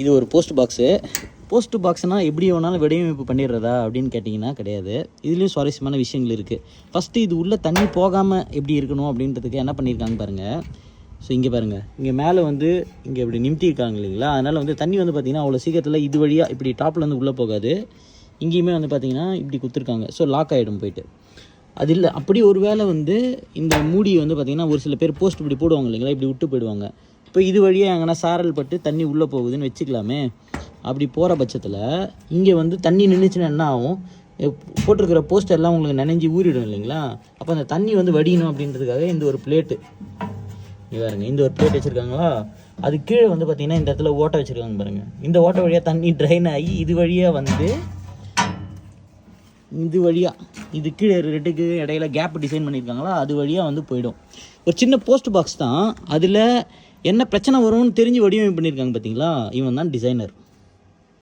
இது ஒரு post box. Post பாக்ஸ்னால் எப்படி வேணாலும் வடிவமைப்பு பண்ணிடுறதா அப்படின்னு கேட்டிங்கன்னா கிடையாது. இதுலேயும் சுவாரஸ்யமான விஷயங்கள் இருக்குது. ஃபஸ்ட்டு இது உள்ளே தண்ணி போகாமல் எப்படி இருக்கணும் அப்படின்றதுக்கு என்ன பண்ணியிருக்காங்க பாருங்கள். ஸோ இங்கே பாருங்கள், இங்கே மேலே வந்து இங்கே இப்படி நிமித்திருக்காங்க இல்லைங்களா, அதனால் வந்து தண்ணி வந்து பார்த்திங்கன்னா அவ்வளோ சீக்கிரத்தில் இது வழியாக இப்படி டாப்பில் வந்து உள்ளே போகாது. இங்கேயுமே வந்து பார்த்திங்கன்னா இப்படி குத்துருக்காங்க. ஸோ லாக் ஆகிடும் போயிட்டு. அது இல்லை, அப்படி ஒரு வேளை வந்து இந்த மூடி வந்து பார்த்திங்கன்னா ஒரு சில பேர் போஸ்ட் இப்படி போடுவாங்க இல்லைங்களா, இப்படி விட்டு போயிடுவாங்க. இப்போ இது வழியாக எங்கன்னா சாரல் பட்டு தண்ணி உள்ளே போகுதுன்னு வச்சுக்கலாமே. அப்படி போகிற பட்சத்தில் இங்கே வந்து தண்ணி நின்றுச்சுன்னா என்ன ஆகும், போட்டிருக்கிற போஸ்ட் எல்லாம் உங்களுக்கு நனைஞ்சி ஊறிடும் இல்லைங்களா. அப்போ அந்த தண்ணி வந்து வடியணும் அப்படின்றதுக்காக இந்த ஒரு பிளேட்டு பாருங்க, இந்த ஒரு பிளேட் வச்சுருக்காங்களா. அது கீழே வந்து பார்த்திங்கன்னா இந்த இடத்துல ஓட்டை வச்சுருக்காங்க பாருங்கள். இந்த ஓட்டை வழியாக தண்ணி ட்ரைன் ஆகி இது வழியாக வந்து இது வழியாக இது கீழே ரெட்டுக்கு இடையில கேப் டிசைன் பண்ணியிருக்காங்களா, அது வழியாக வந்து போயிடும். ஒரு சின்ன போஸ்ட் பாக்ஸ் தான், அதில் என்ன பிரச்சனை வரும்னு தெரிஞ்சு வடிவமைப்பு பண்ணியிருக்காங்க பார்த்தீங்களா. இவன் தான் டிசைனர்.